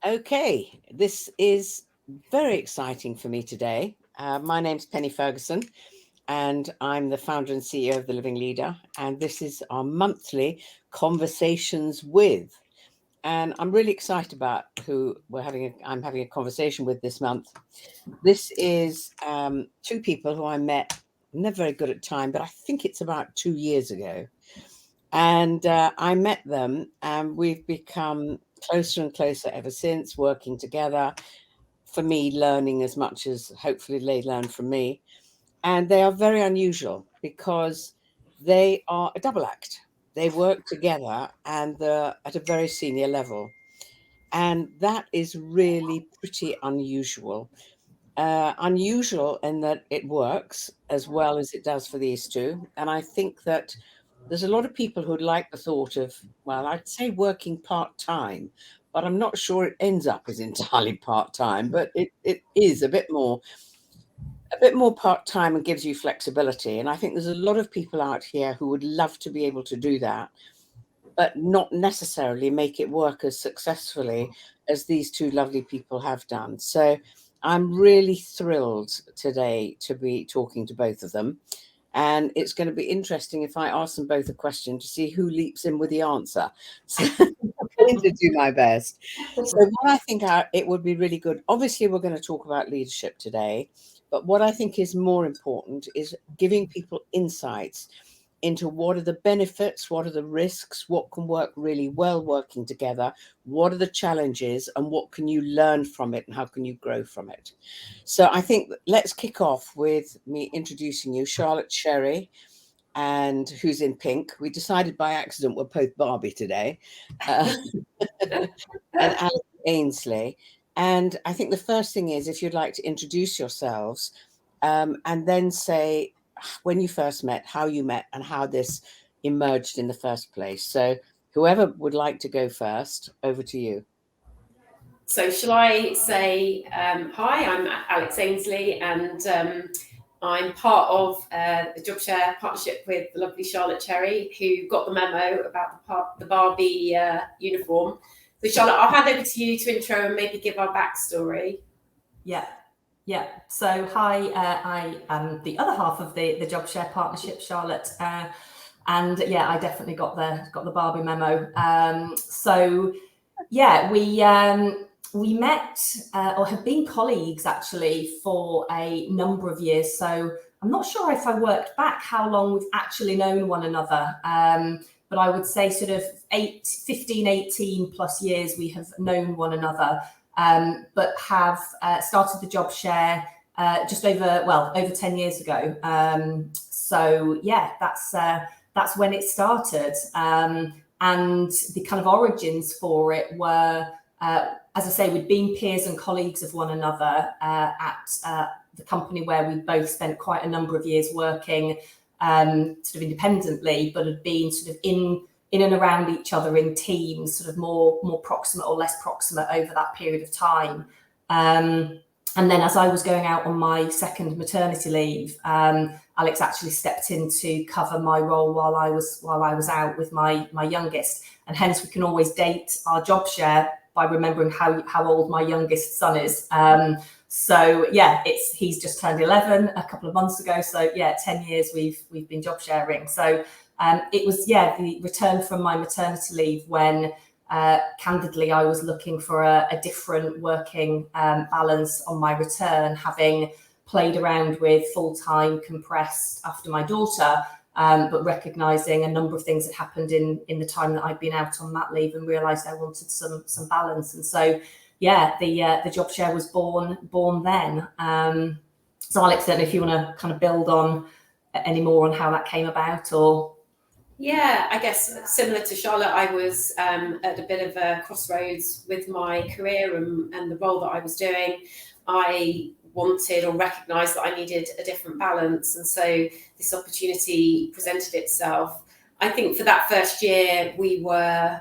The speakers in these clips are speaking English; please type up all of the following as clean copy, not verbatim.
Okay, this is very exciting for me today. My name's Penny Ferguson, and I'm the founder and CEO of The Living Leader. And this is our monthly Conversations With. And I'm really excited about who I'm having a conversation with this month. This is two people who I met, I'm never very good at time, but I think it's about 2 years ago. And I met them, and we've become closer and closer ever since, working together. For me, learning as much as hopefully they learn from me. And they are very unusual because they are a double act. They work together and they're at a very senior level. And that is really pretty unusual. Unusual in that it works as well as it does for these two. And I think that there's a lot of people who'd like the thought of, well, I'd say working part-time, but I'm not sure it ends up as entirely part-time, but it is a bit more part-time and gives you flexibility. And I think there's a lot of people out here who would love to be able to do that, but not necessarily make it work as successfully as these two lovely people have done. So I'm really thrilled today to be talking to both of them. And it's going to be interesting if I ask them both a question to see who leaps in with the answer. So I'm going to do my best. So what I think it would be really good, obviously we're going to talk about leadership today, but what I think is more important is giving people insights into what are the benefits, what are the risks, what can work really well working together, what are the challenges, and what can you learn from it, and how can you grow from it. So I think let's kick off with me introducing you, Charlotte Sherry, and who's in pink. We decided by accident we're both Barbie today, and Alix Ainsley. And I think the first thing is, if you'd like to introduce yourselves, and then say when you first met, how you met, and how this emerged in the first place. So whoever would like to go first, over to you. So shall I say, hi, I'm Alix Ainsley, and I'm part of the job share partnership with the lovely Charlotte Cherry, who got the memo about the Barbie uniform. So Charlotte, I'll hand over to you to intro and maybe give our backstory. Yeah. So hi, I am the other half of the job share partnership, Charlotte, and yeah, I definitely got the Barbie memo. So yeah, we met or have been colleagues actually for a number of years. So I'm not sure if I worked back how long we've actually known one another, but I would say sort of 15, 18 plus years we have known one another. But have started the job share just over 10 years ago. So yeah, that's when it started. And the kind of origins for it were, as I say, we'd been peers and colleagues of one another at the company where we both spent quite a number of years working sort of independently, but had been sort of in and around each other in teams, sort of more proximate or less proximate over that period of time. And then as I was going out on my second maternity leave, Alix actually stepped in to cover my role while I was out with my youngest. And hence we can always date our job share by remembering how old my youngest son is. So yeah, he's just turned 11 a couple of months ago. So yeah, 10 years we've been job sharing. So it was, the return from my maternity leave when, candidly, I was looking for a different working balance on my return, having played around with full-time compressed after my daughter, but recognising a number of things that happened in the time that I'd been out on mat leave and realised I wanted some balance. And so, yeah, the job share was born then. So Alix, I don't know if you want to kind of build on any more on how that came about, or... Yeah, I guess similar to Charlotte, I was at a bit of a crossroads with my career and the role that I was doing. I wanted or recognised that I needed a different balance, and so this opportunity presented itself. I think for that first year, we were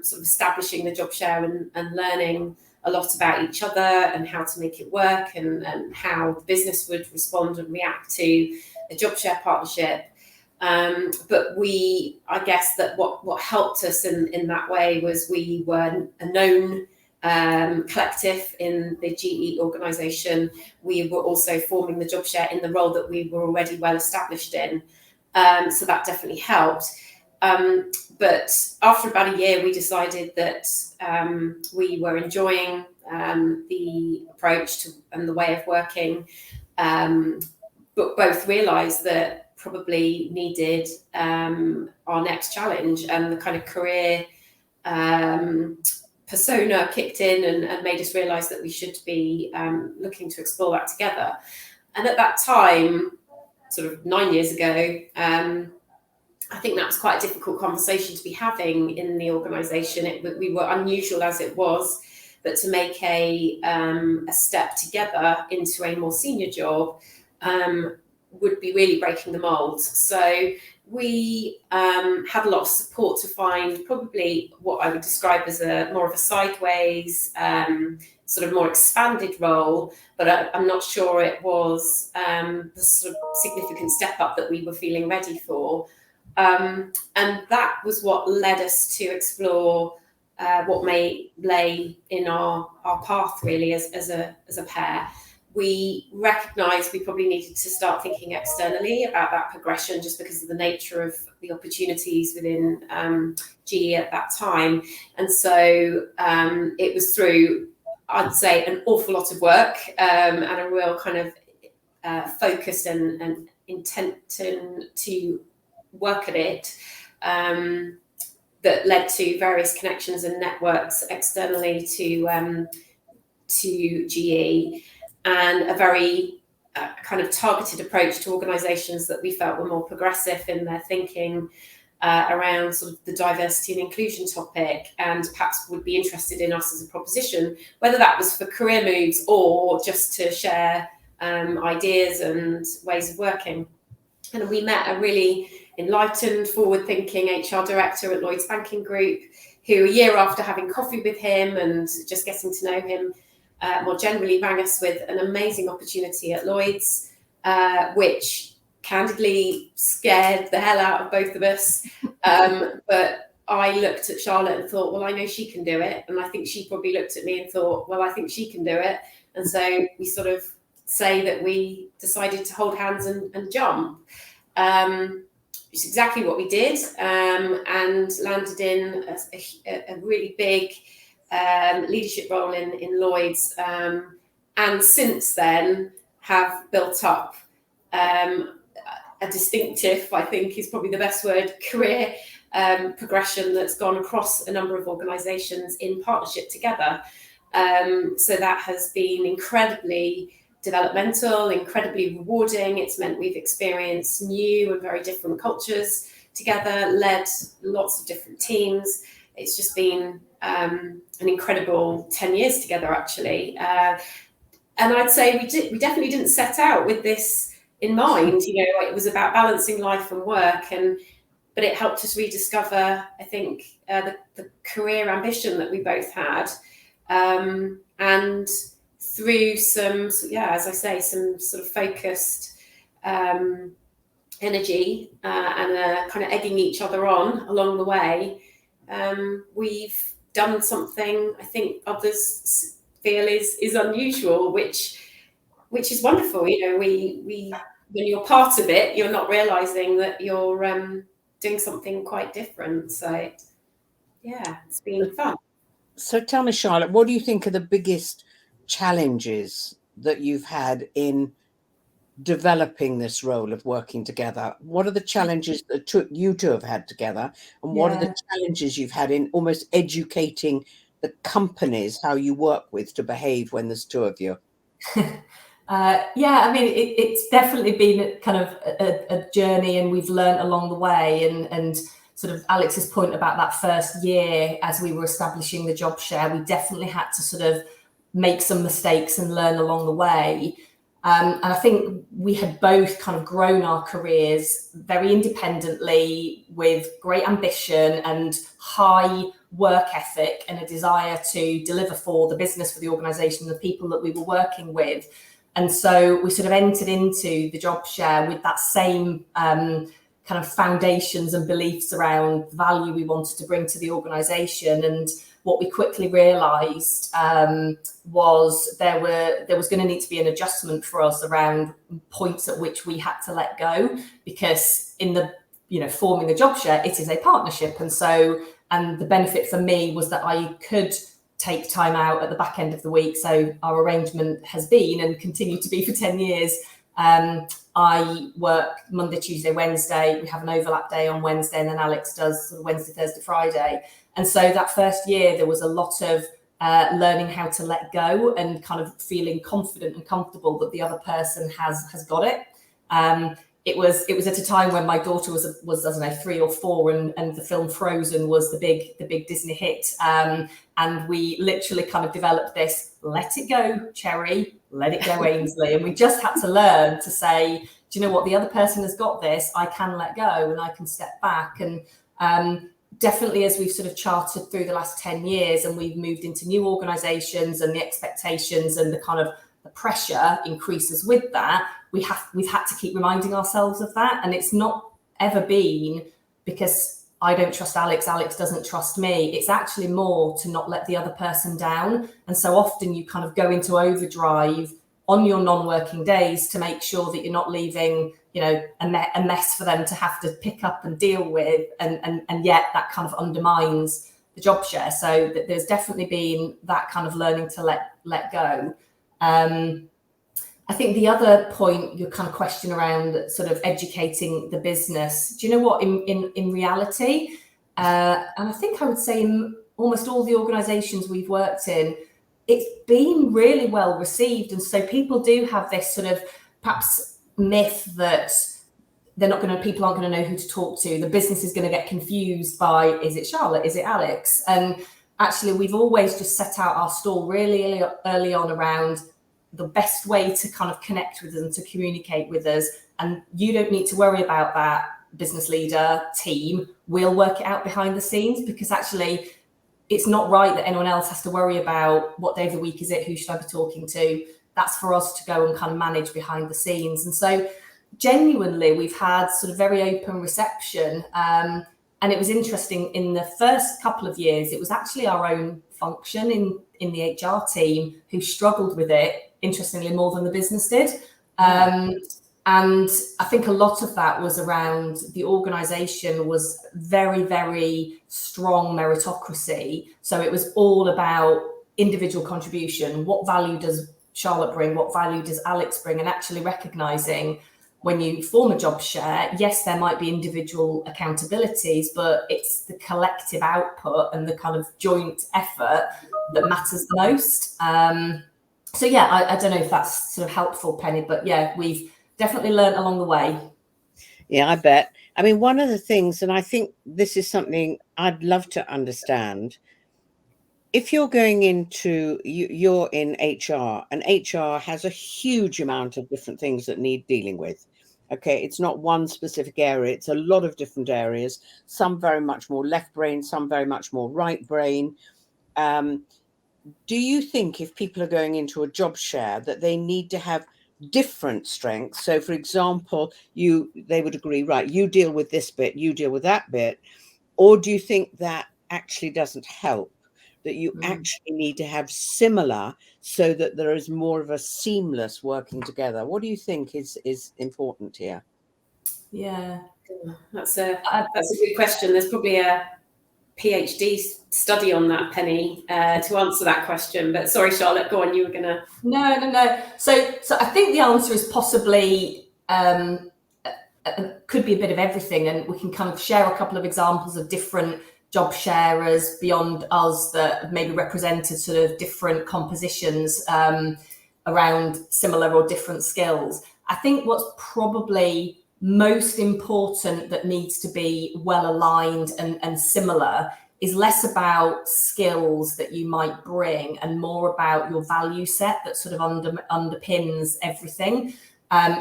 sort of establishing the job share and learning a lot about each other and how to make it work and how the business would respond and react to a job share partnership. But I guess that what helped us in that way was we were a known collective in the GE organisation. We were also forming the job share in the role that we were already well established in. So that definitely helped. But after about a year, we decided that we were enjoying the approach and the way of working, but both realised that probably needed our next challenge, and the kind of career persona kicked in and made us realise that we should be looking to explore that together. And at that time, sort of 9 years ago, I think that was quite a difficult conversation to be having in the organisation. We were unusual as it was, but to make a step together into a more senior job would be really breaking the mould. So we had a lot of support to find probably what I would describe as more of a sideways, sort of more expanded role, but I'm not sure it was the sort of significant step up that we were feeling ready for. And that was what led us to explore what may lay in our path, really, as a pair. We recognised we probably needed to start thinking externally about that progression, just because of the nature of the opportunities within GE at that time. And so it was through, I'd say, an awful lot of work and a real kind of focused and intent to work at it that led to various connections and networks externally to GE, and a very kind of targeted approach to organisations that we felt were more progressive in their thinking around sort of the diversity and inclusion topic, and perhaps would be interested in us as a proposition, whether that was for career moves or just to share ideas and ways of working. And we met a really enlightened, forward-thinking HR director at Lloyds Banking Group, who, a year after having coffee with him and just getting to know him more generally, rang us with an amazing opportunity at Lloyds, which candidly scared the hell out of both of us. But I looked at Charlotte and thought, well, I know she can do it. And I think she probably looked at me and thought, well, I think she can do it. And so we sort of say that we decided to hold hands and jump. It's exactly what we did, and landed in a really big leadership role in Lloyds, and since then have built up a distinctive, I think is probably the best word, career progression that's gone across a number of organisations in partnership together. So that has been incredibly developmental, incredibly rewarding. It's meant we've experienced new and very different cultures together, led lots of different teams. It's just been an incredible 10 years together, actually. And I'd say we definitely didn't set out with this in mind. You know, it was about balancing life and work, but it helped us rediscover, I think, the career ambition that we both had, and through some, as I say, some sort of focused energy and kind of egging each other on along the way, we've done something I think others feel is unusual, which is wonderful. You know, we when you're part of it, you're not realising that you're doing something quite different. So yeah, it's been fun. So tell me, Charlotte, what do you think are the biggest challenges that you've had in developing this role of working together? What are the challenges that took you to have had together, and what are the challenges you've had in almost educating the companies how you work with to behave when there's two of you? I mean, it's definitely been kind of a journey, and we've learned along the way, and sort of Alix's point about that first year as we were establishing the job share, we definitely had to sort of make some mistakes and learn along the way. And I think we had both kind of grown our careers very independently with great ambition and high work ethic and a desire to deliver for the business, for the organisation, the people that we were working with. And so we sort of entered into the job share with that same kind kind of foundations and beliefs around value we wanted to bring to the organisation. And what we quickly realised was there was going to need to be an adjustment for us around points at which we had to let go, because in the forming a job share, it is a partnership, and the benefit for me was that I could take time out at the back end of the week. So our arrangement has been and continued to be for 10 years. I work Monday, Tuesday, Wednesday. We have an overlap day on Wednesday, and then Alix does sort of Wednesday, Thursday, Friday. And so that first year, there was a lot of learning how to let go and kind of feeling confident and comfortable that the other person has got it. It was at a time when my daughter was I don't know, 3 or 4, and the film Frozen was the big Disney hit. And we literally kind of developed this, let it go, Cherry, let it go, Ainsley. And we just had to learn to say, do you know what, the other person has got this, I can let go and I can step back. And definitely as we've sort of charted through the last 10 years and we've moved into new organisations, and the expectations and the kind of the pressure increases with that, we've had to keep reminding ourselves of that. And it's not ever been because I don't trust Alix, Alix doesn't trust me. It's actually more to not let the other person down. And so often you kind of go into overdrive on your non-working days to make sure that you're not leaving, a mess for them to have to pick up and deal with. And yet that kind of undermines the job share. So there's definitely been that kind of learning to let go. I think the other point, your kind of question around sort of educating the business, do you know what, in reality, and I think I would say in almost all the organisations we've worked in, it's been really well received. And so people do have this sort of perhaps myth that people aren't going to know who to talk to. The business is going to get confused by, is it Charlotte? Is it Alix? And actually, we've always just set out our stall really early on around the best way to kind of connect with us and to communicate with us. And you don't need to worry about that, business leader, team. We'll work it out behind the scenes, because actually it's not right that anyone else has to worry about what day of the week is it, who should I be talking to. That's for us to go and kind of manage behind the scenes. And so genuinely, we've had sort of very open reception. And it was interesting, in the first couple of years, it was actually our own function in the HR team who struggled with it, interestingly, more than the business did. And I think a lot of that was around the organisation was very, very strong meritocracy. So it was all about individual contribution. What value does Charlotte bring? What value does Alix bring? And actually recognising, when you form a job share, yes, there might be individual accountabilities, but it's the collective output and the kind of joint effort that matters the most. So yeah, I don't know if that's sort of helpful, Penny, but yeah, we've definitely learned along the way. Yeah, I bet. I mean, one of the things, and I think this is something I'd love to understand, if you're going into, you're in HR, and HR has a huge amount of different things that need dealing with. Okay, it's not one specific area, it's a lot of different areas, some very much more left brain, some very much more right brain. Do you think if people are going into a job share that they need to have different strengths? So for example, they would agree, right, you deal with this bit, you deal with that bit, or do you think that actually doesn't help, that you actually need to have similar so that there is more of a seamless working together? What do you think is important here? Yeah, that's a good question. There's probably a PhD study on that, Penny, to answer that question. But sorry, Charlotte, go on. You were gonna. No. So I think the answer is possibly could be a bit of everything, and we can kind of share a couple of examples of different job sharers beyond us that have maybe represented sort of different compositions around similar or different skills. I think what's probably most important that needs to be well aligned and similar is less about skills that you might bring and more about your value set that sort of underpins everything.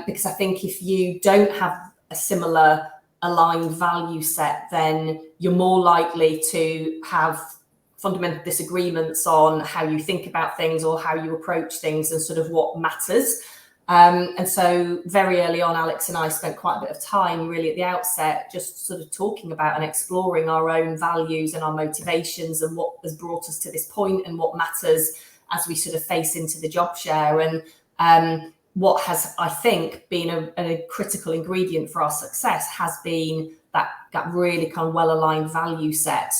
Because I think if you don't have a similar aligned value set, then you're more likely to have fundamental disagreements on how you think about things or how you approach things and sort of what matters. And so very early on, Alix and I spent quite a bit of time really at the outset just sort of talking about and exploring our own values and our motivations and what has brought us to this point and what matters as we sort of face into the job share. And what has, I think, been a critical ingredient for our success has been that really kind of well-aligned value set.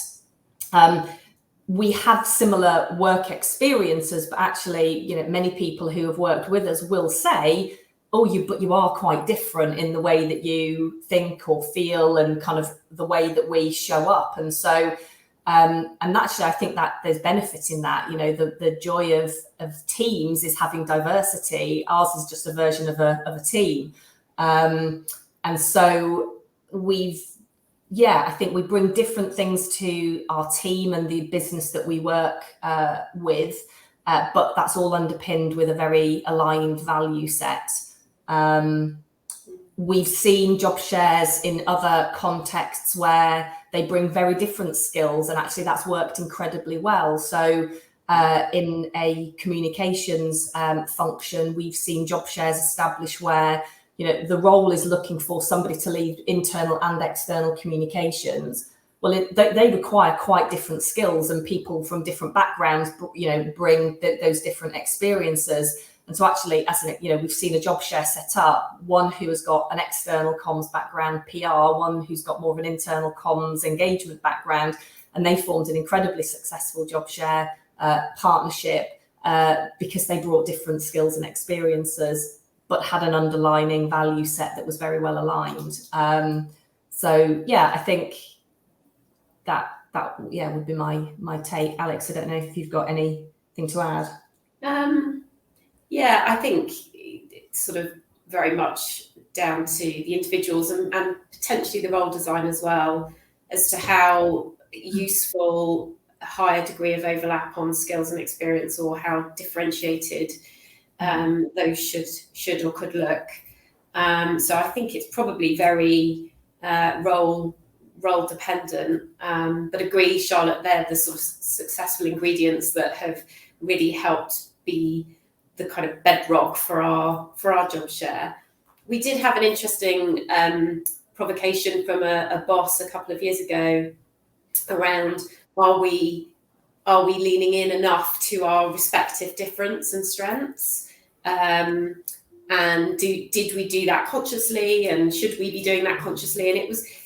We have similar work experiences, but actually, many people who have worked with us will say, but you are quite different in the way that you think or feel and kind of the way that we show up. And so, and actually, I think that there's benefit in that. The joy of teams is having diversity. Ours is just a version of a team. And so I think we bring different things to our team and the business that we work with, but that's all underpinned with a very aligned value set. We've seen job shares in other contexts where they bring very different skills, and actually that's worked incredibly well. So in a communications function, we've seen job shares established where the role is looking for somebody to lead internal and external communications. Well, they require quite different skills, and people from different backgrounds, bring those different experiences. And so actually, we've seen a job share set up, one who has got an external comms background, PR, one who's got more of an internal comms engagement background, and they formed an incredibly successful job share partnership because they brought different skills and experiences, but had an underlining value set that was very well aligned. So I think that would be my take. Alix, I don't know if you've got anything to add. I think it's sort of very much down to the individuals and potentially the role design as well, as to how useful a higher degree of overlap on skills and experience, or how differentiated those should or could look. So I think it's probably very role dependent, but agree, Charlotte, they're the sort of successful ingredients that have really helped be the kind of bedrock for our job share. We did have an interesting provocation from a boss a couple of years ago around, are we leaning in enough to our respective difference and strengths? And did we do that consciously, and should we be doing that consciously? And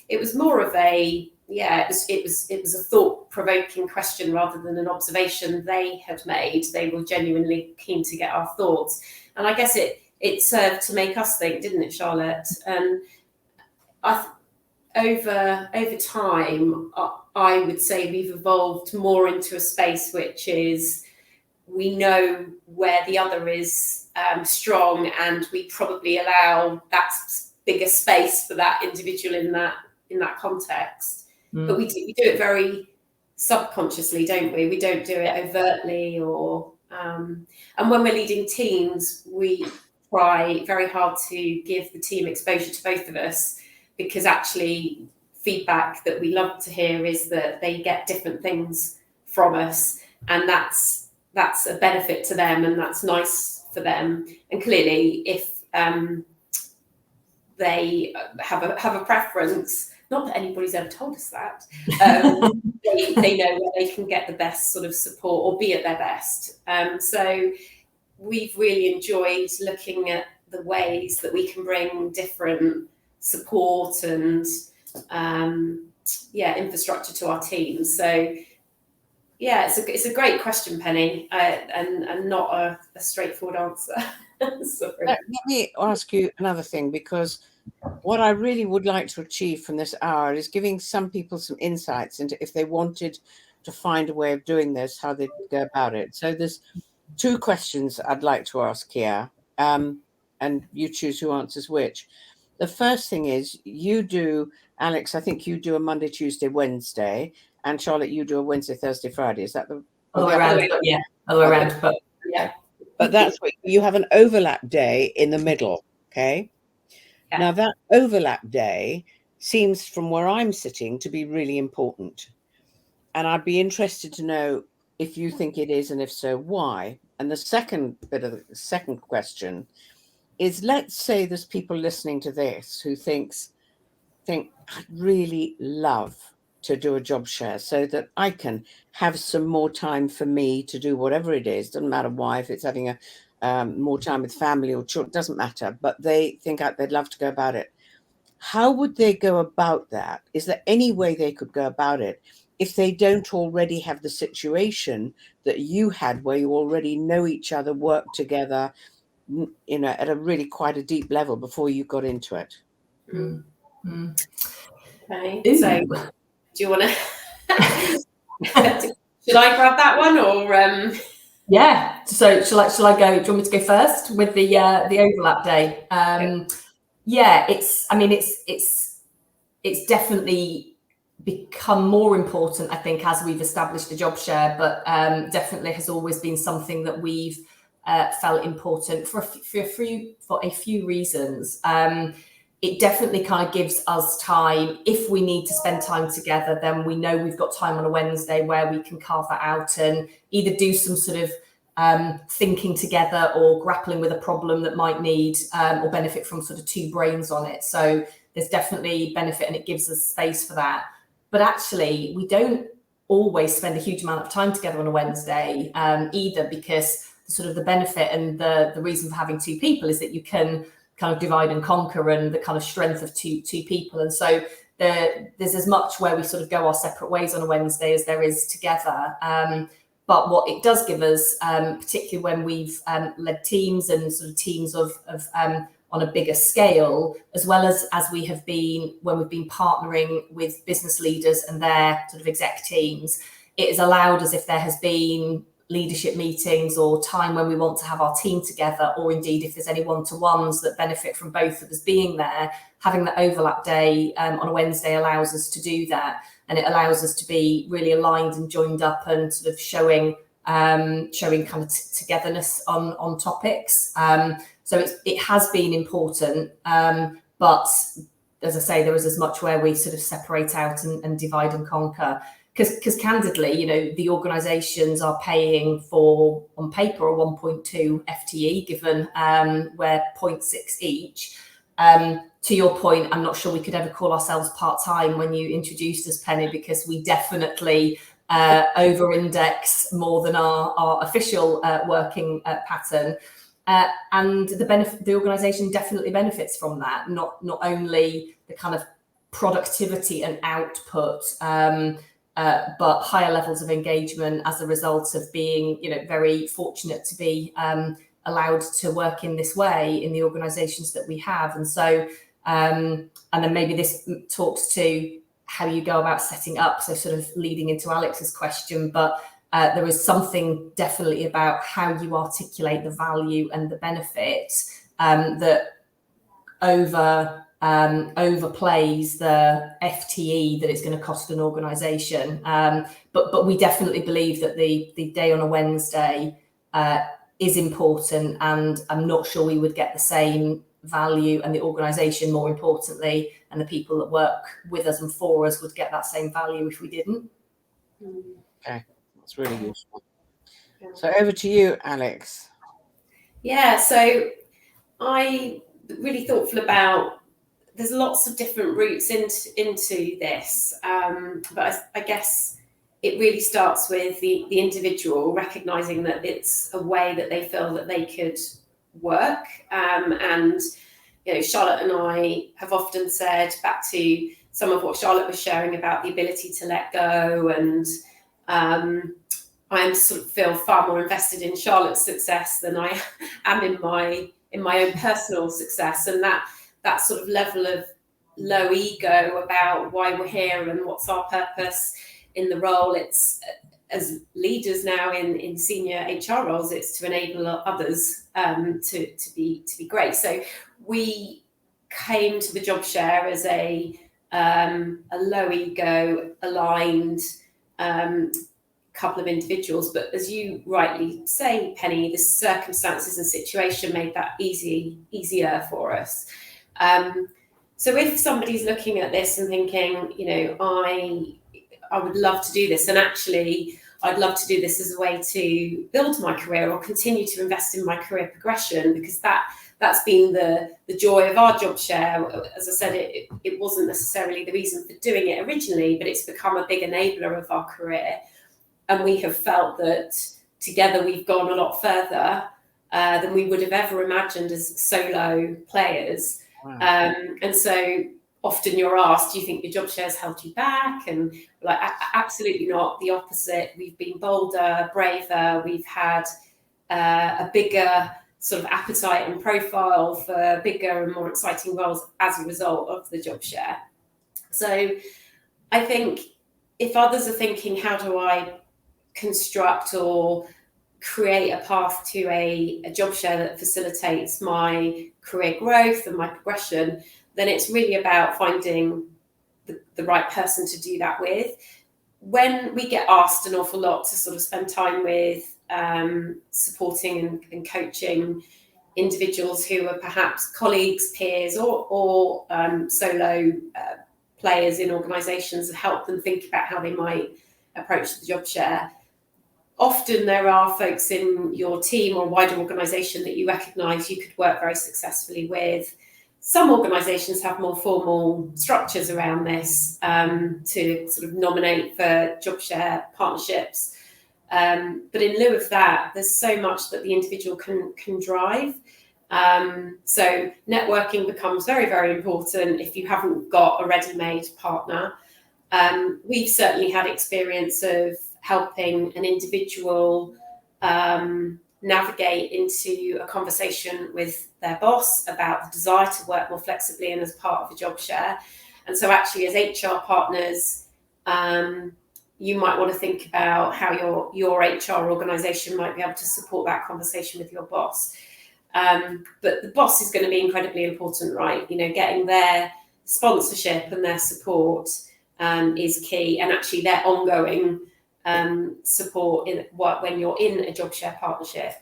it was more of a it was a thought-provoking question rather than an observation they had made. They were genuinely keen to get our thoughts, and I guess it served to make us think, didn't it, Charlotte? And over time, I would say we've evolved more into a space which is, we know where the other is strong, and we probably allow that bigger space for that individual in that context. But we do it very subconsciously, don't we? We don't do it overtly, and when we're leading teams, we try very hard to give the team exposure to both of us, because actually feedback that we love to hear is that they get different things from us, and that's a benefit to them, and that's nice for them. And clearly, if they have a preference, not that anybody's ever told us that, they know where they can get the best sort of support or be at their best. So we've really enjoyed looking at the ways that we can bring different support and infrastructure to our teams. So it's a great question, Penny, and not a straightforward answer. Sorry. Let me ask you another thing, because what I really would like to achieve from this hour is giving some people some insights into, if they wanted to find a way of doing this, how they'd go about it. So there's two questions I'd like to ask here, and you choose who answers which. The first thing is, you do, Alix, I think you do a Monday, Tuesday, Wednesday, and Charlotte, you do a Wednesday, Thursday, Friday. Is that the other way around? Yeah, other way around. But yeah, but that's what you have, an overlap day in the middle. Okay. Yeah. Now that overlap day seems, from where I'm sitting, to be really important, and I'd be interested to know if you think it is, and if so, why. And the second question is, let's say there's people listening to this who think I'd really love to do a job share so that I can have some more time for me to do whatever it is. Doesn't matter why, if it's having more time with family or children, doesn't matter. But they think they'd love to go about it. How would they go about that? Is there any way they could go about it if they don't already have the situation that you had, where you already know each other, work together, at a really quite a deep level before you got into it? Okay. Ooh. So do you want to should I grab that one, or yeah, so shall I go? Do you want me to go first with the overlap day? Yeah, it's definitely become more important, I think, as we've established the job share, but definitely has always been something that we've felt important for a few reasons. It definitely kind of gives us time. If we need to spend time together, then we know we've got time on a Wednesday where we can carve that out and either do some sort of thinking together or grappling with a problem that might need or benefit from sort of two brains on it. So there's definitely benefit, and it gives us space for that. But actually, we don't always spend a huge amount of time together on a Wednesday either, because sort of the benefit and the reason for having two people is that you can kind of divide and conquer, and the kind of strength of two people. And so there's as much where we sort of go our separate ways on a Wednesday as there is together. But what it does give us, particularly when we've led teams and sort of teams of on a bigger scale, as well as we have been when we've been partnering with business leaders and their sort of exec teams, it has allowed us, if there has been leadership meetings or time when we want to have our team together, or indeed if there's any one-to-ones that benefit from both of us being there, having that overlap day on a Wednesday allows us to do that, and it allows us to be really aligned and joined up and sort of showing kind of togetherness on topics. So it has been important, but as I say, there is as much where we sort of separate out and divide and conquer. Because candidly, the organisations are paying for, on paper, a 1.2 FTE, given we're 0.6 each. To your point, I'm not sure we could ever call ourselves part-time when you introduced us, Penny, because we definitely over-index more than our official working pattern. And the organisation definitely benefits from that, not only the kind of productivity and output, but higher levels of engagement as a result of being, very fortunate to be allowed to work in this way in the organisations that we have. And so, and then maybe this talks to how you go about setting up, so sort of leading into Alix's question, but there is something definitely about how you articulate the value and the benefit that overplays the FTE that it's going to cost an organisation. But we definitely believe that the day on a Wednesday is important, and I'm not sure we would get the same value, and the organisation, more importantly, and the people that work with us and for us would get that same value if we didn't. Okay, that's really useful. So over to you, Alix. Yeah, so I really thoughtful about, there's lots of different routes into this, but I guess it really starts with the individual recognising that it's a way that they feel that they could work. And Charlotte and I have often said, back to some of what Charlotte was sharing about the ability to let go, and I sort of feel far more invested in Charlotte's success than I am in my own personal success, and that sort of level of low ego about why we're here and what's our purpose in the role. It's, as leaders now in senior HR roles, it's to enable others to be great. So we came to the job share as a low ego aligned couple of individuals, but as you rightly say, Penny, the circumstances and situation made that easier for us. So if somebody's looking at this and thinking, I would love to do this, and actually I'd love to do this as a way to build my career or continue to invest in my career progression, because that that's been the joy of our job share. As I said, it wasn't necessarily the reason for doing it originally, but it's become a big enabler of our career. And we have felt that together we've gone a lot further than we would have ever imagined as solo players. Wow. And so often you're asked, do you think your job share's held you back? And like, absolutely not. The opposite. We've been bolder, braver. We've had a bigger sort of appetite and profile for bigger and more exciting roles as a result of the job share. So I think if others are thinking, how do I construct or create a path to a job share that facilitates my career growth and my progression, then it's really about finding the right person to do that with. When we get asked an awful lot to sort of spend time with supporting and coaching individuals who are perhaps colleagues, peers, or solo players in organisations, and help them think about how they might approach the job share. Often there are folks in your team or wider organisation that you recognise you could work very successfully with. Some organisations have more formal structures around this to sort of nominate for job share partnerships. But in lieu of that, there's so much that the individual can drive. So networking becomes very, very important if you haven't got a ready-made partner. We've certainly had experience of helping an individual navigate into a conversation with their boss about the desire to work more flexibly and as part of a job share. And so actually as HR partners, you might want to think about how your HR organisation might be able to support that conversation with your boss. But the boss is going to be incredibly important, right? You know, getting their sponsorship and their support is key, and actually their ongoing support when you're in a job share partnership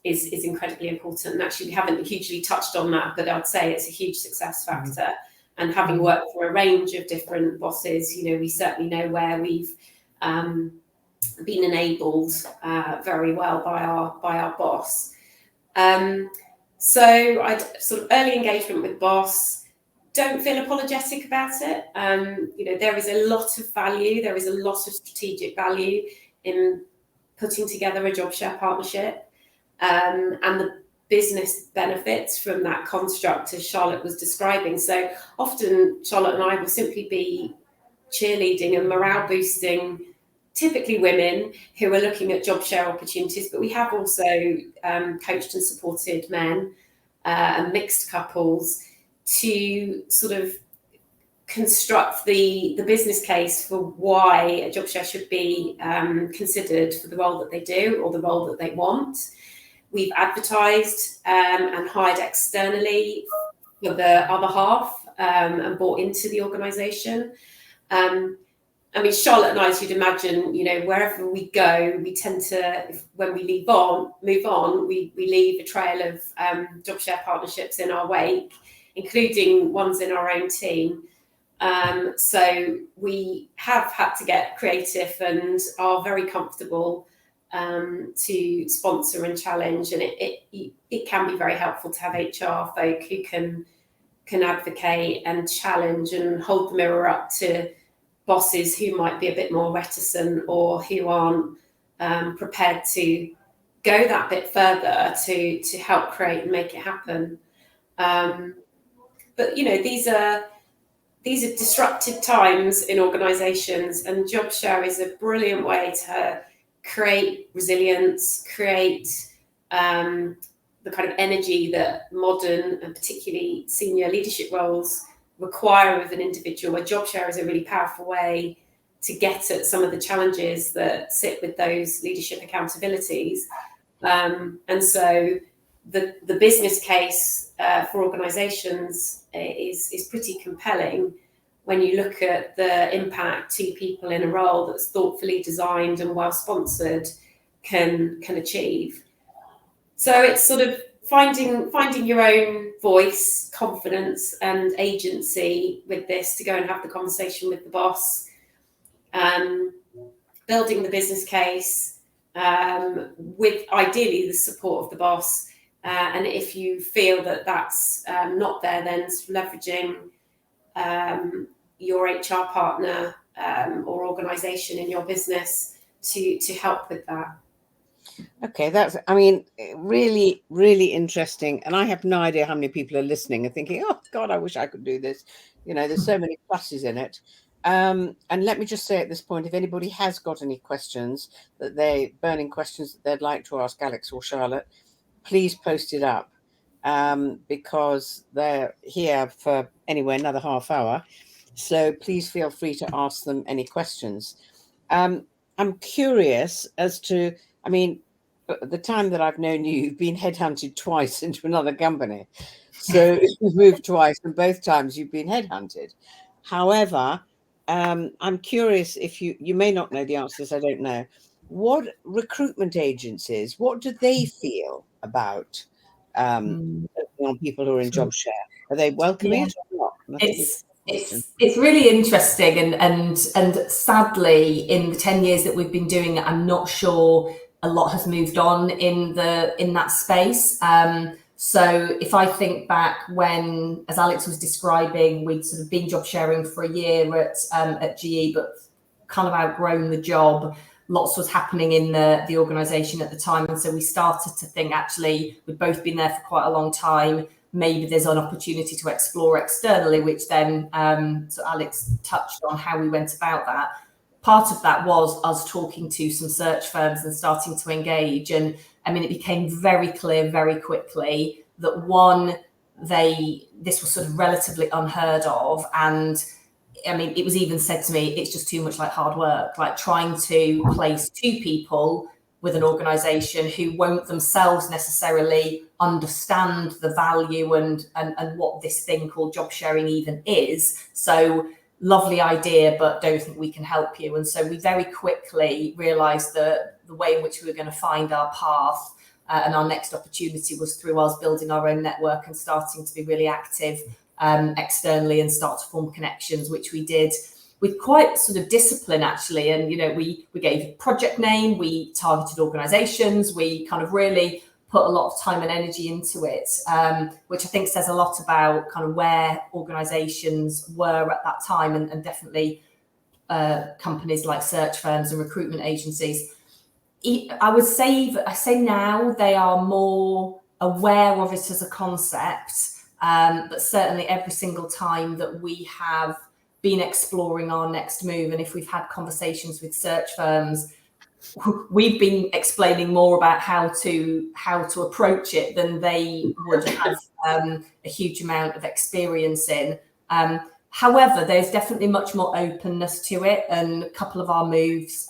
is incredibly important. And actually we haven't hugely touched on that, but I'd say it's a huge success factor. And having worked for a range of different bosses, you know, we certainly know where we've been enabled very well by our boss. So I'd sort of early engagement with boss. Don't feel apologetic about it. You know, there is a lot of value. There is a lot of strategic value in putting together a job share partnership, and the business benefits from that construct, as Charlotte was describing. So often Charlotte and I will simply be cheerleading and morale boosting typically women who are looking at job share opportunities, but we have also coached and supported men and mixed couples to sort of construct the business case for why a job share should be considered for the role that they do or the role that they want. We've advertised and hired externally for the other half and bought into the organisation. I mean, Charlotte and I, as you'd imagine, you know, wherever we go, we tend to, when we move on, we leave a trail of job share partnerships in our wake, including ones in our own team. So we have had to get creative and are very comfortable to sponsor and challenge. And it can be very helpful to have HR folk who can advocate and challenge and hold the mirror up to bosses who might be a bit more reticent or who aren't prepared to go that bit further to help create and make it happen. But you know, these are disruptive times in organisations, and job share is a brilliant way to create resilience, create the kind of energy that modern and particularly senior leadership roles require of an individual. A job share is a really powerful way to get at some of the challenges that sit with those leadership accountabilities. And so the business case for organisations is pretty compelling when you look at the impact two people in a role that's thoughtfully designed and well sponsored can achieve. So it's sort of finding your own voice, confidence and agency with this to go and have the conversation with the boss, building the business case with ideally the support of the boss, And if you feel that that's not there, then leveraging your HR partner or organisation in your business to help with that. Okay, that's, I mean, really, really interesting. And I have no idea how many people are listening and thinking, oh, God, I wish I could do this. You know, there's so many pluses in it. And let me just say at this point, if anybody has got any questions burning questions that they'd like to ask Alix or Charlotte, please post it up, because they're here for anyway another half hour. So please feel free to ask them any questions. I'm curious as to, I mean, the time that I've known you, you've been headhunted twice into another company. So you've moved twice, and both times you've been headhunted. However, I'm curious if you may not know the answers, I don't know. What recruitment agencies, what do they feel about on people who are in job share? Are they welcoming it or not? It's really interesting, and sadly, in the 10 years that we've been doing it, I'm not sure a lot has moved on in that space. So if I think back when, as Alix was describing, we'd sort of been job sharing for a year at GE, but kind of outgrown the job. Lots was happening in the organisation at the time, and so we started to think, actually, we'd both been there for quite a long time. Maybe there's an opportunity to explore externally, which then, so Alix touched on how we went about that. Part of that was us talking to some search firms and starting to engage. And I mean, it became very clear very quickly that one, this was sort of relatively unheard of. And I mean, it was even said to me, it's just too much like hard work, like trying to place two people with an organisation who won't themselves necessarily understand the value and what this thing called job sharing even is. So lovely idea, but don't think we can help you. And so we very quickly realised that the way in which we were going to find our path and our next opportunity was through us building our own network and starting to be really active externally and start to form connections, which we did with quite sort of discipline, actually. And, you know, we gave a project name, we targeted organisations, we kind of really put a lot of time and energy into it, which I think says a lot about kind of where organisations were at that time, and definitely companies like search firms and recruitment agencies. I say now they are more aware of it as a concept, but certainly every single time that we have been exploring our next move, and if we've had conversations with search firms, we've been explaining more about how to approach it than they would have a huge amount of experience in. However, there's definitely much more openness to it, and a couple of our moves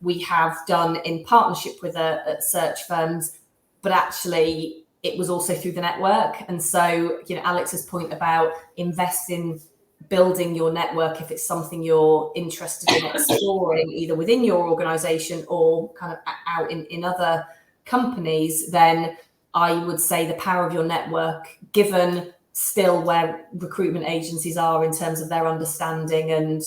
we have done in partnership with search firms, but actually it was also through the network. And so, you know, Alix's point about investing, building your network, if it's something you're interested in exploring, either within your organisation or kind of out in other companies, then I would say the power of your network, given still where recruitment agencies are in terms of their understanding and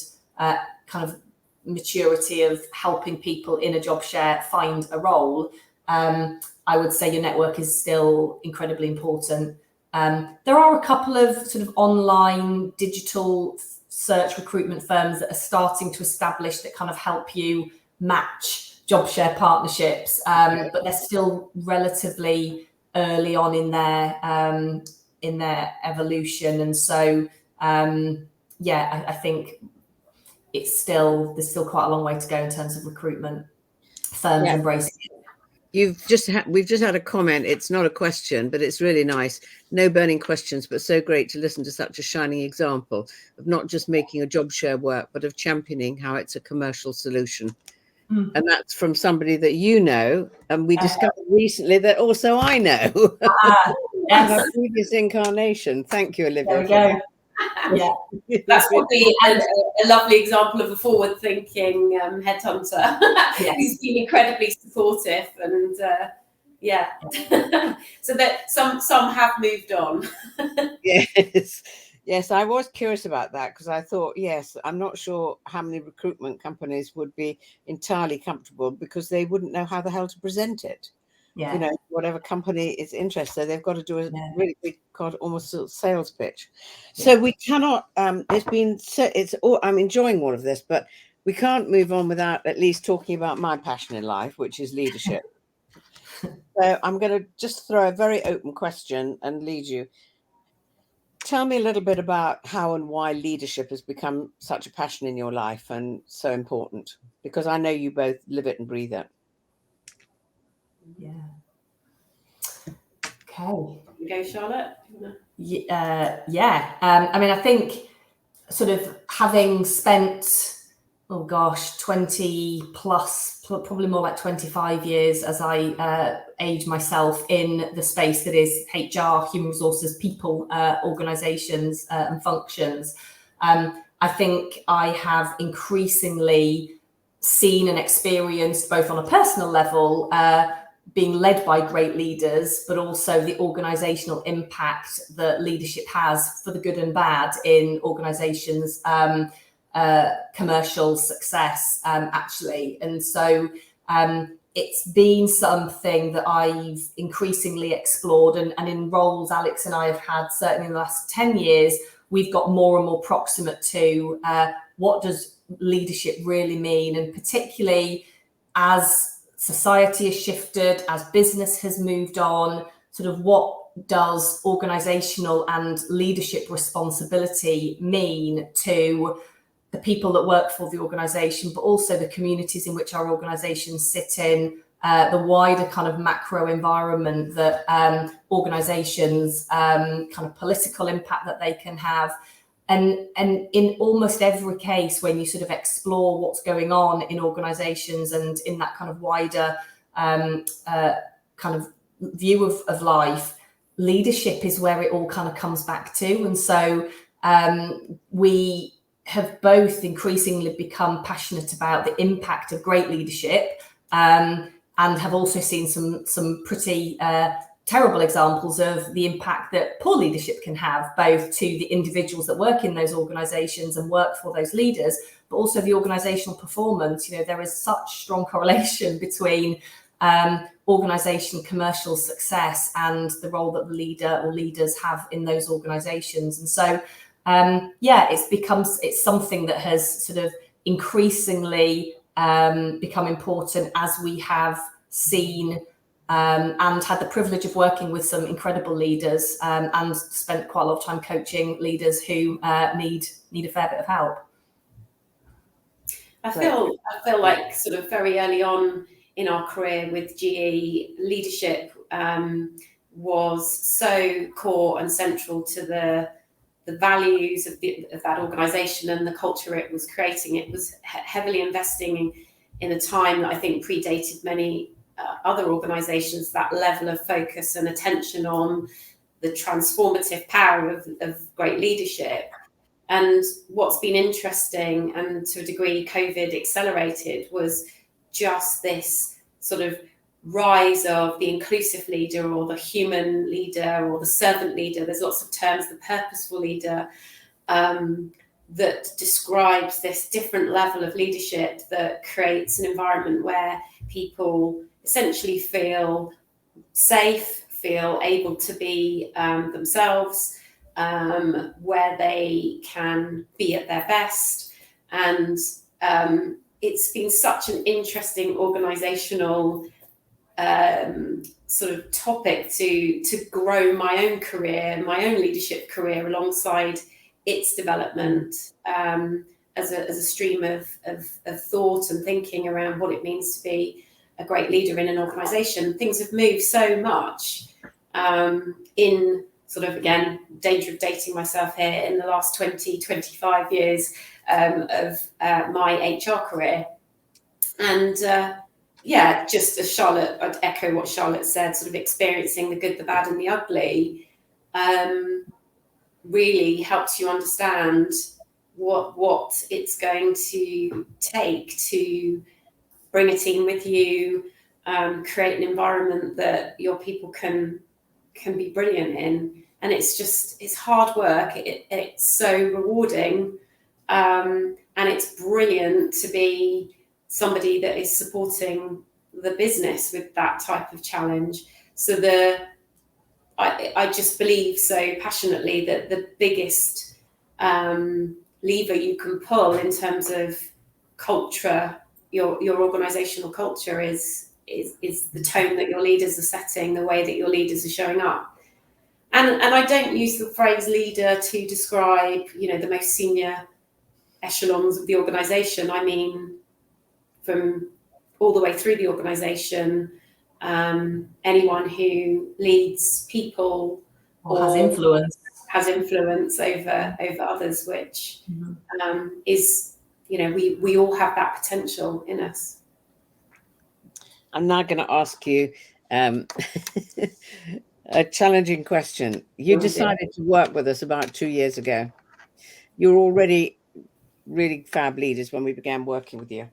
kind of maturity of helping people in a job share find a role, I would say your network is still incredibly important. There are a couple of sort of online digital search recruitment firms that are starting to establish that kind of help you match job share partnerships, but they're still relatively early on in their evolution. And so, I think there's still quite a long way to go in terms of recruitment firms embracing it. We've just had a comment. It's not a question, but it's really nice. No burning questions, but so great to listen to such a shining example of not just making a job share work, but of championing how it's a commercial solution. And that's from somebody that you know, and we discovered recently that also I know. Yes. Our previous incarnation. Thank you, Olivia. There we go. Yeah, that's probably a lovely example of a forward-thinking headhunter who's been incredibly supportive, and so that some have moved on. Yes, I was curious about that, because I thought, yes, I'm not sure how many recruitment companies would be entirely comfortable, because they wouldn't know how the hell to present it. you know, whatever company is interested, they've got to do a really big, almost sort of sales pitch. So we cannot, I'm enjoying all of this, but we can't move on without at least talking about my passion in life, which is leadership. So I'm going to just throw a very open question and lead you. Tell me a little bit about how and why leadership has become such a passion in your life and so important, because I know you both live it and breathe it. Yeah. Okay. You go, Charlotte? I mean, I think sort of having spent, 20 plus, probably more like 25 years as I age myself in the space that is HR, human resources, people, organisations and functions. I think I have increasingly seen and experienced, both on a personal level, being led by great leaders, but also the organisational impact that leadership has for the good and bad in organisations' commercial success, actually. And so it's been something that I've increasingly explored, and in roles Alix and I have had, certainly in the last 10 years, we've got more and more proximate to what does leadership really mean, and particularly as society has shifted, as business has moved on, sort of what does organisational and leadership responsibility mean to the people that work for the organisation, but also the communities in which our organisations sit in, the wider kind of macro environment that organisations, kind of political impact that they can have. And in almost every case, when you sort of explore what's going on in organisations and in that kind of wider kind of view of life, leadership is where it all kind of comes back to. And so we have both increasingly become passionate about the impact of great leadership, and have also seen some pretty terrible examples of the impact that poor leadership can have, both to the individuals that work in those organisations and work for those leaders, but also the organisational performance. You know, there is such strong correlation between organisation commercial success and the role that the leader or leaders have in those organisations. And so, it's something that has sort of increasingly become important as we have seen and had the privilege of working with some incredible leaders, and spent quite a lot of time coaching leaders who need a fair bit of help. I feel like sort of very early on in our career with GE, leadership was so core and central to the values of that organisation and the culture it was creating. It was heavily investing in a time that I think predated many other organisations, that level of focus and attention on the transformative power of great leadership. And what's been interesting, and to a degree COVID accelerated, was just this sort of rise of the inclusive leader or the human leader or the servant leader. There's lots of terms, the purposeful leader, that describes this different level of leadership that creates an environment where people essentially feel safe, feel able to be themselves, where they can be at their best. And it's been such an interesting organisational sort of topic to grow my own career, my own leadership career, alongside its development, as a stream of thought and thinking around what it means to be a great leader in an organisation. Things have moved so much in sort of, again, danger of dating myself here, in the last 20, 25 years of my HR career. And just as Charlotte, I'd echo what Charlotte said, sort of experiencing the good, the bad and the ugly really helps you understand what it's going to take to bring a team with you, create an environment that your people can be brilliant in. And it's hard work. It's so rewarding, and it's brilliant to be somebody that is supporting the business with that type of challenge. So I just believe so passionately that the biggest lever you can pull in terms of culture, your organizational culture, is the tone that your leaders are setting, the way that your leaders are showing up. And I don't use the phrase leader to describe, the most senior echelons of the organization. I mean, from all the way through the organization, anyone who leads people or has influence over others, which is, we all have that potential in us. I'm now going to ask you a challenging question. You decided to work with us about 2 years ago. You were already really fab leaders when we began working with you.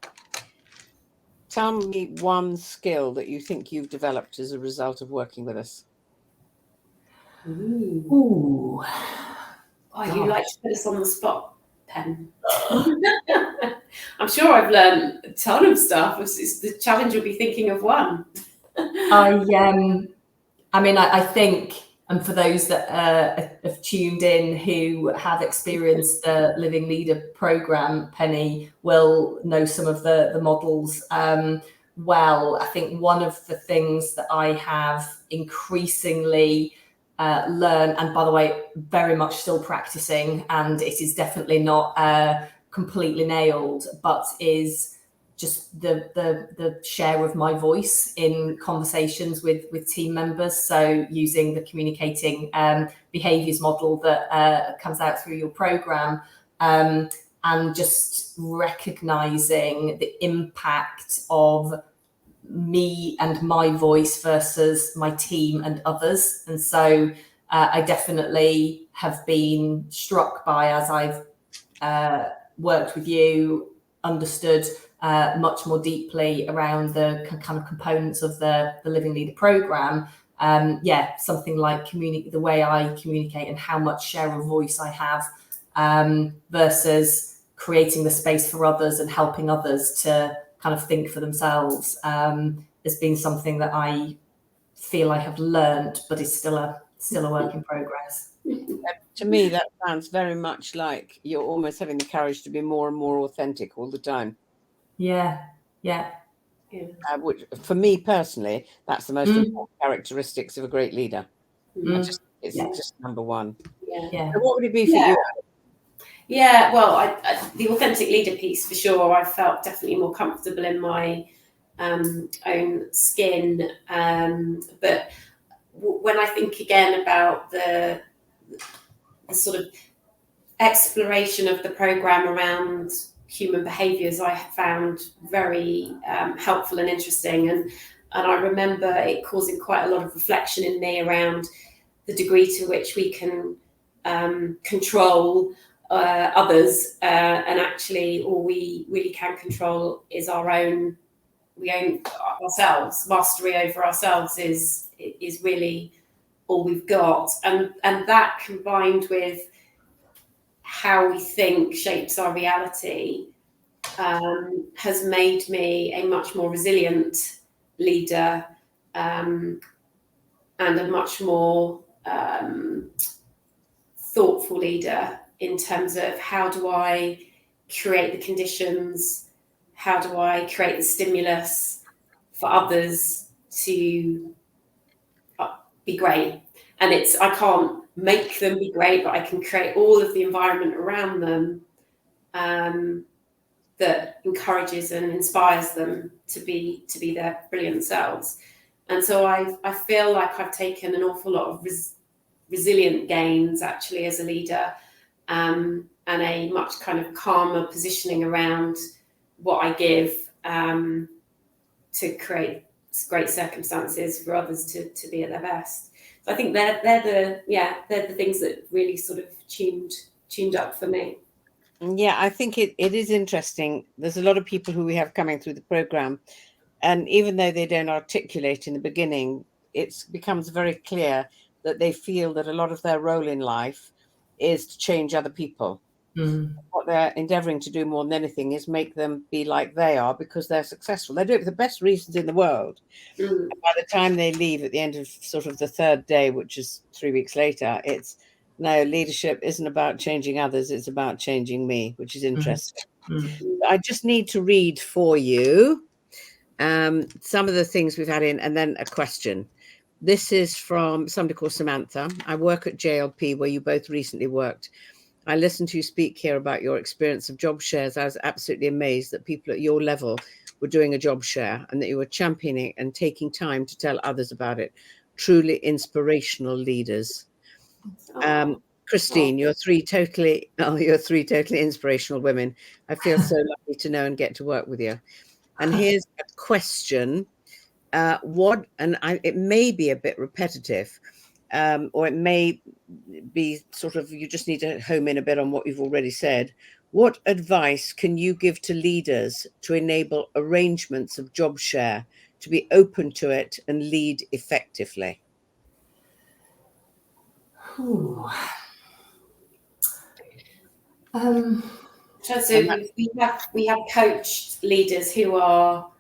Tell me one skill that you think you've developed as a result of working with us. Ooh. Oh, you like to put us on the spot, Pen. I'm sure I've learned a ton of stuff. The challenge will be thinking of one. I think, and for those that have tuned in who have experienced the Living Leader program, Penny will know some of the models well. I think one of the things that I have increasingly learned, and by the way, very much still practicing, and it is definitely not completely nailed, but is just the share of my voice in conversations with team members. So using the communicating behaviours model that comes out through your program, and just recognising the impact of me and my voice versus my team and others. And so I definitely have been struck by, as I've worked with you, understood much more deeply around the kind of components of the Living Leader program. Something like the way I communicate and how much share of voice I have, versus creating the space for others and helping others to kind of think for themselves, has been something that I feel I have learned, but is still a work in progress. To me, that sounds very much like you're almost having the courage to be more and more authentic all the time. Yeah. Which, for me personally, that's the most important characteristics of a great leader. It's just number one. Yeah. So what would it be for you? Yeah, well, the authentic leader piece, for sure, I felt definitely more comfortable in my own skin. But when I think again about the sort of exploration of the program around human behaviours, I found very helpful and interesting. And I remember it causing quite a lot of reflection in me around the degree to which we can control others, and actually all we really can control is we own ourselves. Mastery over ourselves is really all we've got, and that combined with how we think shapes our reality has made me a much more resilient leader, and a much more thoughtful leader in terms of how do I create the conditions, how do I create the stimulus for others to be great. And I can't make them be great, but I can create all of the environment around them that encourages and inspires them to be their brilliant selves. And so I feel like I've taken an awful lot of resilient gains actually as a leader, and a much kind of calmer positioning around what I give, to create great circumstances for others to be at their best. So I think they're the things that really sort of tuned up for me. Yeah, I think it is interesting. There's a lot of people who we have coming through the program, and even though they don't articulate in the beginning, it becomes very clear that they feel that a lot of their role in life is to change other people. What they're endeavouring to do more than anything is make them be like they are, because they're successful. They do it for the best reasons in the world. And by the time they leave at the end of sort of the third day, which is 3 weeks later, it's no, leadership isn't about changing others, it's about changing me, which is interesting. I just need to read for you some of the things we've had in, and then a question. This is from somebody called Samantha. I work at JLP, where you both recently worked. I listened to you speak here about your experience of job shares. I was absolutely amazed that people at your level were doing a job share, and that you were championing and taking time to tell others about it. Truly inspirational leaders. Christine, you're three totally inspirational women. I feel so lucky to know and get to work with you. And here's a question. It may be a bit repetitive, or it may be sort of, you just need to home in a bit on what you've already said. What advice can you give to leaders to enable arrangements of job share, to be open to it and lead effectively? So we have coached leaders who are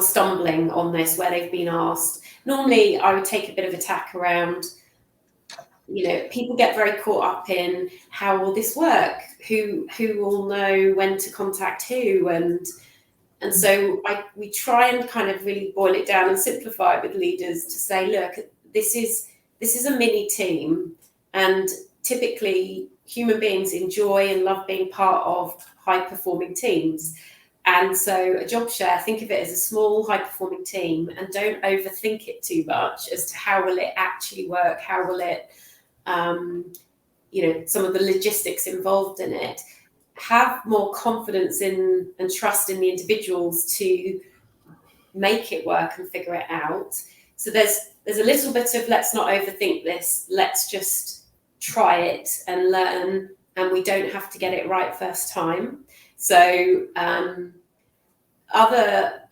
stumbling on this, where they've been asked. Normally, I would take a bit of a tack around, people get very caught up in how will this work? Who will know when to contact who? And so we try and kind of really boil it down and simplify it with leaders to say, look, this is a mini team, and typically human beings enjoy and love being part of high-performing teams. And so a job share, think of it as a small high-performing team, and don't overthink it too much as to how will it actually work, how will it, some of the logistics involved in it. Have more confidence in and trust in the individuals to make it work and figure it out. So there's a little bit of, let's not overthink this, let's just try it and learn, and we don't have to get it right first time. So other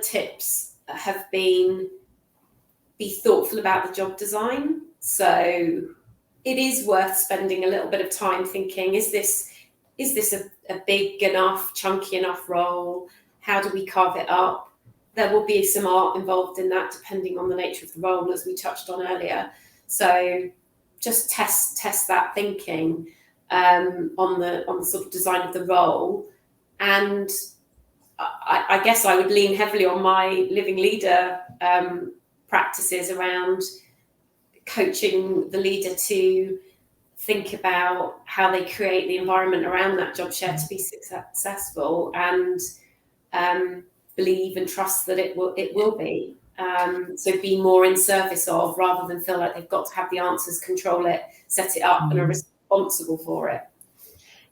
tips have been, be thoughtful about the job design. So it is worth spending a little bit of time thinking, is this a big enough, chunky enough role? How do we carve it up? There will be some art involved in that, depending on the nature of the role, as we touched on earlier. So just test that thinking on the sort of design of the role. And I guess I would lean heavily on my living leader practices around coaching the leader to think about how they create the environment around that job share to be successful, and believe and trust that it will be. So be more in service of, rather than feel like they've got to have the answers, control it, set it up, and are responsible for it.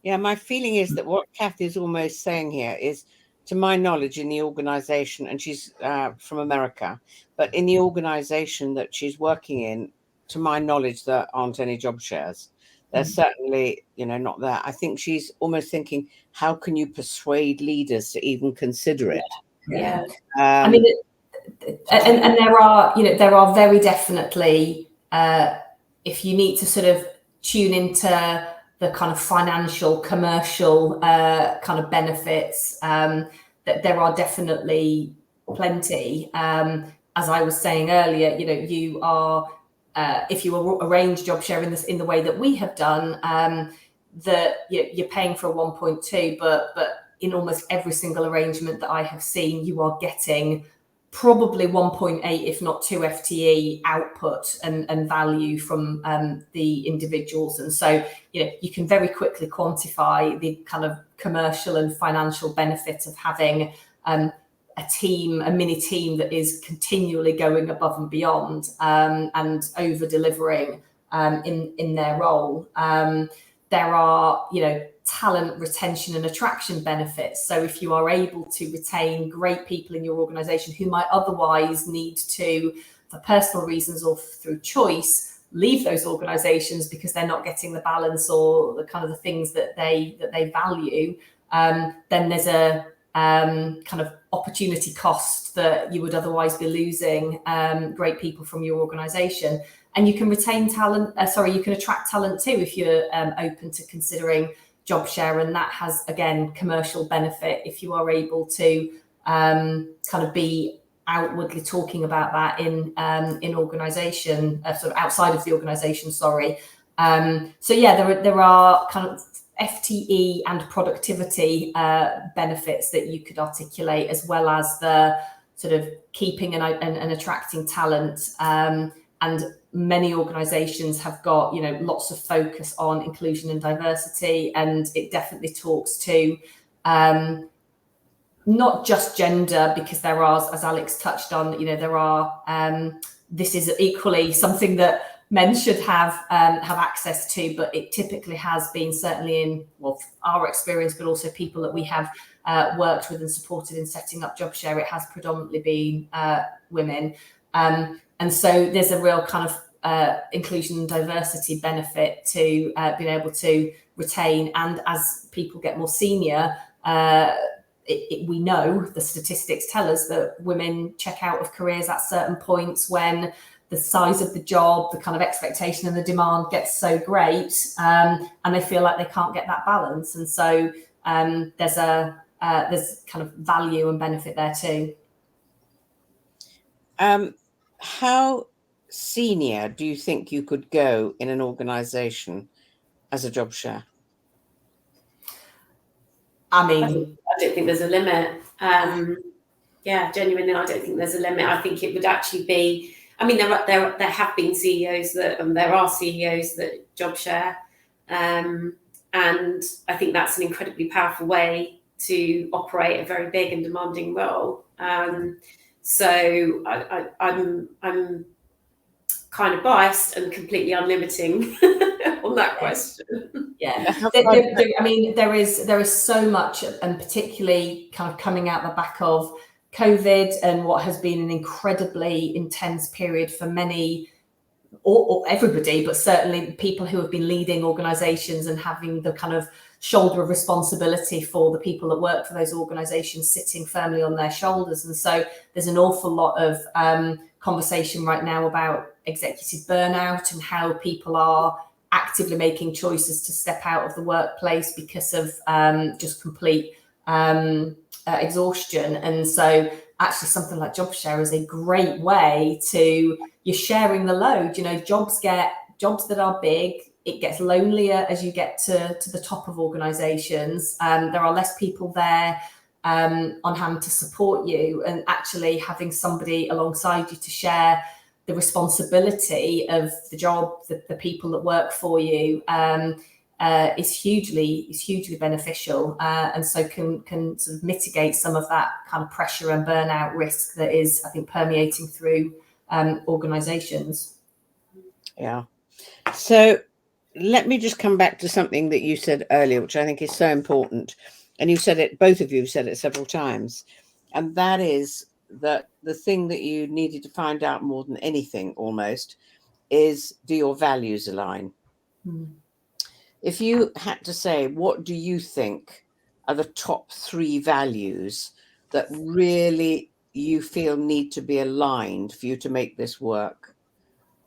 Yeah, my feeling is that what Kathy is almost saying here is, to my knowledge, in the organisation, and she's from America, but in the organisation that she's working in, to my knowledge, there aren't any job shares. There's certainly, not there. I think she's almost thinking, how can you persuade leaders to even consider it? Yeah. I mean, and there are very definitely, if you need to sort of tune into the kind of financial, commercial kind of benefits, that there are definitely plenty. As I was saying earlier, you are, if you arrange job share in the way that we have done, that you're paying for a 1.2, but in almost every single arrangement that I have seen, you are getting probably 1.8, if not 2 FTE output and value from the individuals. And so, you can very quickly quantify the kind of commercial and financial benefits of having a mini team that is continually going above and beyond and over delivering in their role. There are, talent retention and attraction benefits. So if you are able to retain great people in your organization who might otherwise need to, for personal reasons or through choice, leave those organizations because they're not getting the balance or the kind of the things that they value, then there's a kind of opportunity cost that you would otherwise be losing great people from your organization. And you can retain talent, you can attract talent too if you're open to considering job share. And that has, again, commercial benefit if you are able to kind of be outwardly talking about that in organisation, sort of outside of the organisation, sorry. So yeah, there are kind of FTE and productivity benefits that you could articulate, as well as the sort of keeping and attracting talent. And many organisations have got, you know, lots of focus on inclusion and diversity, and it definitely talks to not just gender, because there are, as Alix touched on, you know, there are this is equally something that men should have access to, but it typically has been, certainly in, well, our experience, but also people that we have worked with and supported in setting up job share, it has predominantly been women. And so there's a real kind of inclusion and diversity benefit to being able to retain. And as people get more senior, we know, the statistics tell us that women check out of careers at certain points when the size of the job, the kind of expectation and the demand gets so great, and they feel like they can't get that balance. And so there's kind of value and benefit there too. How senior do you think you could go in an organisation as a job share? I mean, I don't think there's a limit. Yeah, genuinely, I don't think there's a limit. I think it would actually be, I mean, there have been CEOs that, there are CEOs that job share, and I think that's an incredibly powerful way to operate a very big and demanding role. So I'm kind of biased and completely unlimiting on that question. Yeah, I mean, there is so much, and particularly kind of coming out the back of COVID and what has been an incredibly intense period for many, or everybody, but certainly people who have been leading organisations and having the kind of shoulder of responsibility for the people that work for those organisations sitting firmly on their shoulders. And so there's an awful lot of conversation right now about executive burnout and how people are actively making choices to step out of the workplace because of just complete exhaustion. And so actually something like job share is a great way to, you're sharing the load. You know, jobs that are big, it gets lonelier as you get to the top of organisations. There are less people there on hand to support you, and actually having somebody alongside you to share the responsibility of the job, the people that work for you, is hugely beneficial, and so can sort of mitigate some of that kind of pressure and burnout risk that is, I think, permeating through organisations. Yeah. So let me just come back to something that you said earlier, which I think is so important. And you said it, both of you said it several times. And that is that the thing that you needed to find out more than anything almost is, do your values align? If you had to say, what do you think are the top 3 values that really you feel need to be aligned for you to make this work,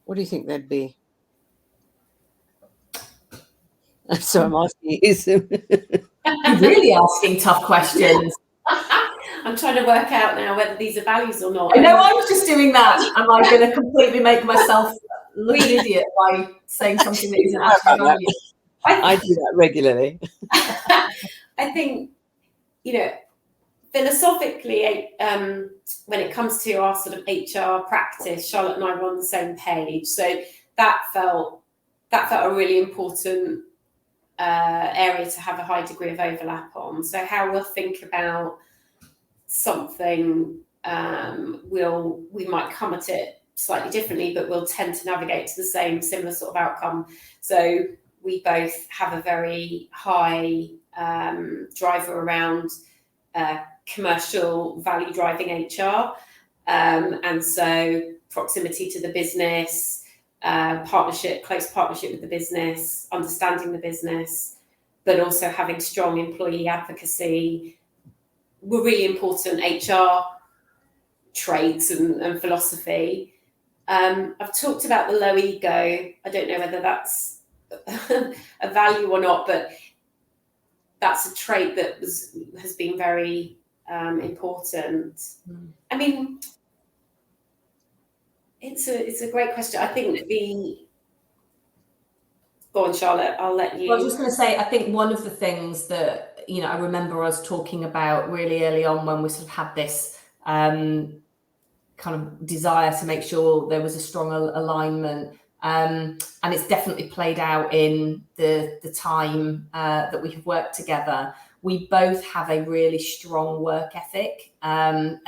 what do you think they'd be? So I'm asking you. You're really asking tough questions. I'm trying to work out now whether these are values or not. I know, I was just doing that. Am I going to completely make myself look an idiot by saying something that isn't actually value? I do that regularly. I think, you know, philosophically, when it comes to our sort of HR practice, Charlotte and I were on the same page. So that felt a really important area to have a high degree of overlap on. So how we'll think about something, we might come at it slightly differently, but we'll tend to navigate to the similar sort of outcome. So we both have a very high driver around commercial value driving HR, and so proximity to the business, close partnership with the business, understanding the business, but also having strong employee advocacy were really important HR traits and philosophy. I've talked about the low ego. I don't know whether that's a value or not, but that's a trait that has been very important. I mean, it's a great question. I think go on, Charlotte, I'll let you. Well, I was just going to say, I think one of the things that, you know, I remember us talking about really early on when we sort of had this kind of desire to make sure there was a strong alignment. And it's definitely played out in the time that we have worked together. We both have a really strong work ethic. And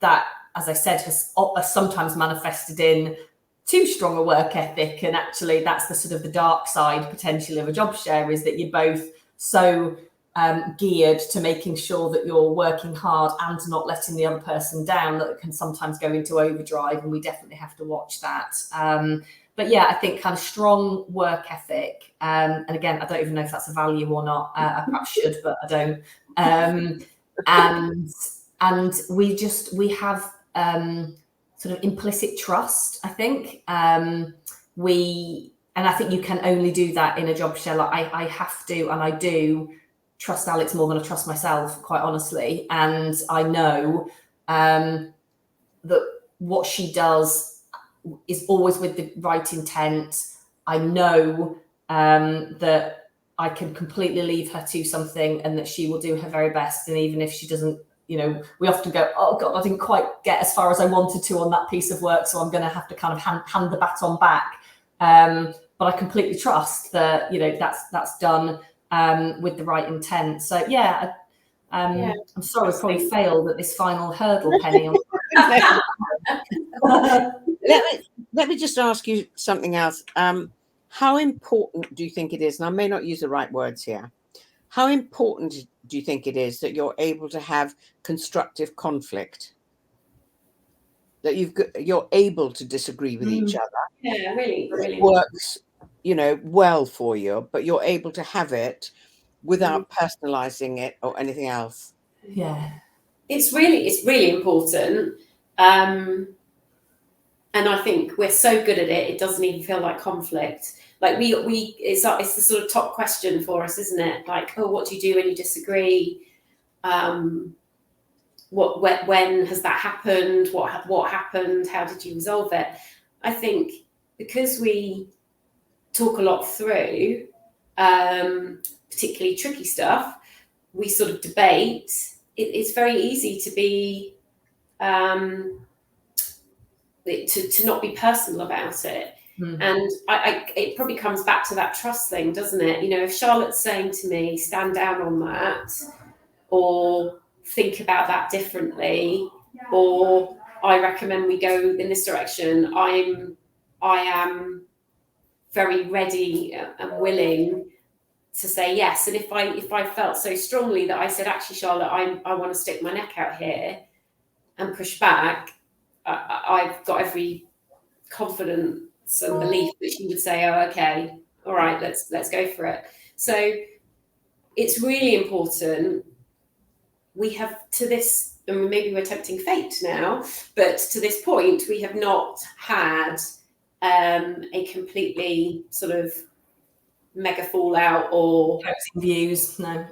that, as I said, has sometimes manifested in too strong a work ethic. And actually that's the sort of the dark side potentially of a job share, is that you're both so geared to making sure that you're working hard and not letting the other person down, that it can sometimes go into overdrive, and we definitely have to watch that. But yeah, I think kind of strong work ethic, and again, I don't even know if that's a value or not. I perhaps should, but I don't. And we have sort of implicit trust, I think. And I think you can only do that in a job share. Like I have to, and I do trust Alix more than I trust myself, quite honestly. And I know that what she does is always with the right intent. I know that I can completely leave her to something and that she will do her very best. And even if she doesn't, you know, we often go, oh God, I didn't quite get as far as I wanted to on that piece of work, so I'm going to have to kind of hand the baton back. But I completely trust that, you know, that's done with the right intent. So yeah, I'm sorry, I probably failed at this final hurdle, Penny. Let me just ask you something else. How important do you think it is, and I may not use the right words here, how important do you think it is that you're able to have constructive conflict? That you're able to disagree with each other. Yeah, really, really. It works, you know, well for you, but you're able to have it without personalizing it or anything else. Yeah. It's really important. And I think we're so good at it, it doesn't even feel like conflict. Like it's the sort of top question for us, isn't it? Like, oh, what do you do when you disagree? When has that happened? What happened? How did you resolve it? I think because we talk a lot through, particularly tricky stuff, we sort of debate. It's very easy to be to not be personal about it. And it probably comes back to that trust thing, doesn't it? You know, if Charlotte's saying to me, stand down on that, or think about that differently, or I recommend we go in this direction, I am very ready and willing to say yes. And if I felt so strongly that I said, actually, Charlotte, I want to stick my neck out here and push back, I've got every confidence and belief that she would say, oh, okay, all right, let's go for it. So it's really important. We have to this, and maybe we're tempting fate now, but to this point, we have not had a completely sort of mega fallout or opposing views. No,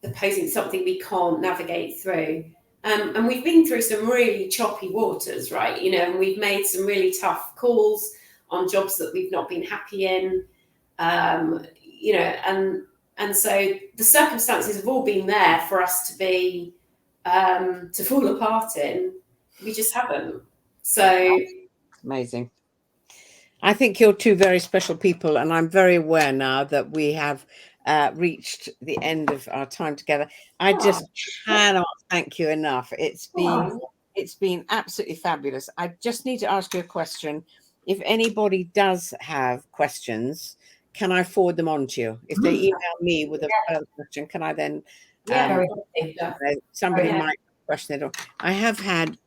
opposing something we can't navigate through. And we've been through some really choppy waters, right? You know, and we've made some really tough calls on jobs that we've not been happy in, you know, and so the circumstances have all been there for us to be to fall apart in. We just haven't. So amazing. I think you're two very special people, and I'm very aware now that we have reached the end of our time together. I just cannot thank you enough. It's been absolutely fabulous. I just need to ask you a question. If anybody does have questions, can I forward them on to you? If they email me with a further question, can I then somebody might question it? I have had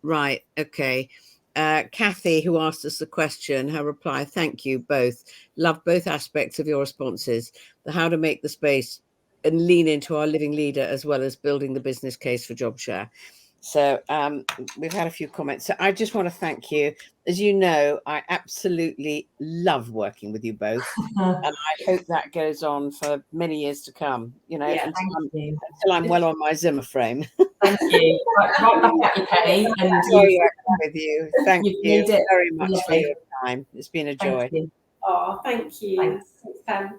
Kathy, who asked us the question, her reply, thank you both. Love both aspects of your responses, the how to make the space and lean into our living leader, as well as building the business case for JobShare. So we've had a few comments. So I just want to thank you. As you know, I absolutely love working with you both. And I hope that goes on for many years to come, you know, Yeah, until I'm well on my Zimmer frame. Thank you. Right back at you, Penny. And with you. Thank you very much for your time. It's been a joy. Thank you. Oh, thank you. Thanks. Thanks, Pam.